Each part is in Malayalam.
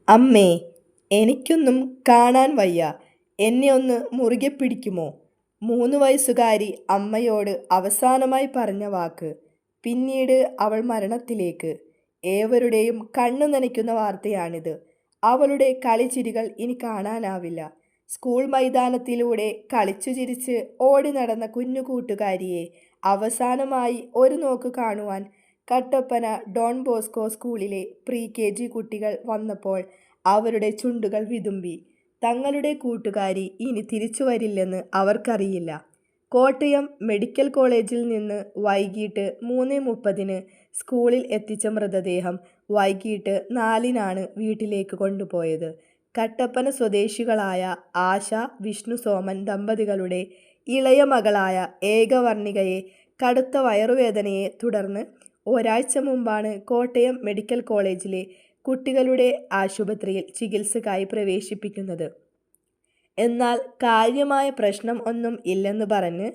അമ്മേ, എനിക്കൊന്നും കാണാൻ വയ്യ. എന്നെ ഒന്ന് മുറുകെ പിടിക്കുമോ? 3 വയസ്സുകാരി അമ്മയോട് അവസാനമായി പറഞ്ഞ വാക്ക്. പിന്നീട് അവൾ മരണത്തിലേക്ക്. ഏവരുടെയും കണ്ണു നനയ്ക്കുന്ന വാർത്തയാണിത്. അവളുടെ കളിച്ചിരികൾ ഇനി കാണാനാവില്ല. സ്കൂൾ മൈതാനത്തിലൂടെ കളിച്ചു ചിരിച്ച് ഓടി നടന്ന കുഞ്ഞു കൂട്ടുകാരിയെ അവസാനമായി ഒരു നോക്ക് കാണുവാൻ കട്ടപ്പന ഡോൺ ബോസ്കോ സ്കൂളിലെ പ്രീ-KG കുട്ടികൾ വന്നപ്പോൾ അവരുടെ ചുണ്ടുകൾ വിതുമ്പി. തങ്ങളുടെ കൂട്ടുകാരി ഇനി തിരിച്ചു വരില്ലെന്ന് അവർക്കറിയില്ല. കോട്ടയം മെഡിക്കൽ കോളേജിൽ നിന്ന് വൈകിട്ട് 3:30 സ്കൂളിൽ എത്തിച്ച മൃതദേഹം വൈകിട്ട് 4 വീട്ടിലേക്ക് കൊണ്ടുപോയത്. കട്ടപ്പന സ്വദേശികളായ ആശ, വിഷ്ണു സോമൻ ദമ്പതികളുടെ ഇളയ മകളായ ഏകവർണികയെ കടുത്ത വയറുവേദനയെ തുടർന്ന് ഒരാഴ്ച മുമ്പാണ് കോട്ടയം മെഡിക്കൽ കോളേജിലെ കുട്ടികളുടെ ആശുപത്രിയിൽ ചികിത്സയ്ക്കായി പ്രവേശിപ്പിക്കുന്നത്. എന്നാൽ കാര്യമായ പ്രശ്നം ഒന്നും ഇല്ലെന്ന് പറഞ്ഞ്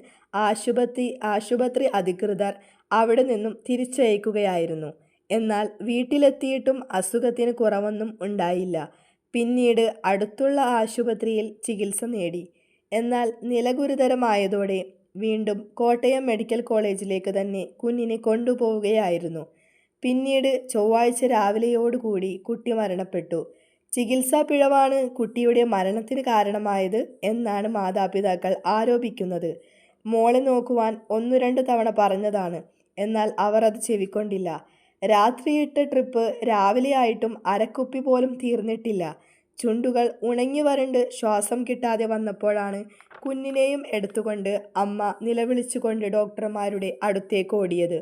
ആശുപത്രി അധികൃതർ അവിടെ നിന്നും തിരിച്ചയക്കുകയായിരുന്നു. എന്നാൽ വീട്ടിലെത്തിയിട്ടും അസുഖത്തിന് കുറവൊന്നും ഉണ്ടായില്ല. പിന്നീട് അടുത്തുള്ള ആശുപത്രിയിൽ ചികിത്സ നേടി. എന്നാൽ നില ഗുരുതരമായതോടെ വീണ്ടും കോട്ടയം മെഡിക്കൽ കോളേജിലേക്ക് തന്നെ കുഞ്ഞിനെ കൊണ്ടുപോവുകയായിരുന്നു. പിന്നീട് ചൊവ്വാഴ്ച രാവിലെയോടുകൂടി കുട്ടി മരണപ്പെട്ടു. ചികിത്സാ പിഴവാണ് കുട്ടിയുടെ മരണത്തിന് കാരണമായത് എന്നാണ് മാതാപിതാക്കൾ ആരോപിക്കുന്നത്. മോളെ നോക്കുവാൻ 1-2 തവണ പറഞ്ഞതാണ്. എന്നാൽ അവർ അത് ചെവിക്കൊണ്ടില്ല. രാത്രിയിട്ട ട്രിപ്പ് രാവിലെയായിട്ടും അരക്കുപ്പി പോലും തീർന്നിട്ടില്ല. ചുണ്ടുകൾ ഉണങ്ങി വരണ്ട് ശ്വാസം കിട്ടാതെ വന്നപ്പോഴാണ് കുഞ്ഞിനെയും എടുത്തുകൊണ്ട് അമ്മ നിലവിളിച്ചുകൊണ്ട് ഡോക്ടർമാരുടെ അടുത്തേക്ക് ഓടിയത്.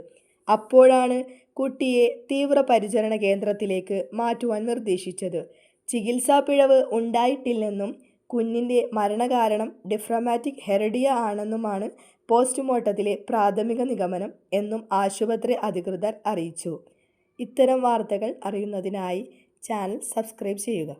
അപ്പോഴാണ് കുട്ടിയെ തീവ്രപരിചരണ കേന്ദ്രത്തിലേക്ക് മാറ്റുവാൻ നിർദ്ദേശിച്ചത്. ചികിത്സാ പിഴവ് ഉണ്ടായിട്ടില്ലെന്നും കുഞ്ഞിൻ്റെ മരണകാരണം ഡിഫ്രമാറ്റിക് ഹെറിഡിയ ആണെന്നുമാണ് പോസ്റ്റ്മോർട്ടത്തിലെ പ്രാഥമിക നിഗമനം എന്നും ആശുപത്രി അധികൃതർ അറിയിച്ചു. ഇത്തരം വാർത്തകൾ അറിയുന്നതിനായി ചാനൽ സബ്സ്ക്രൈബ് ചെയ്യുക.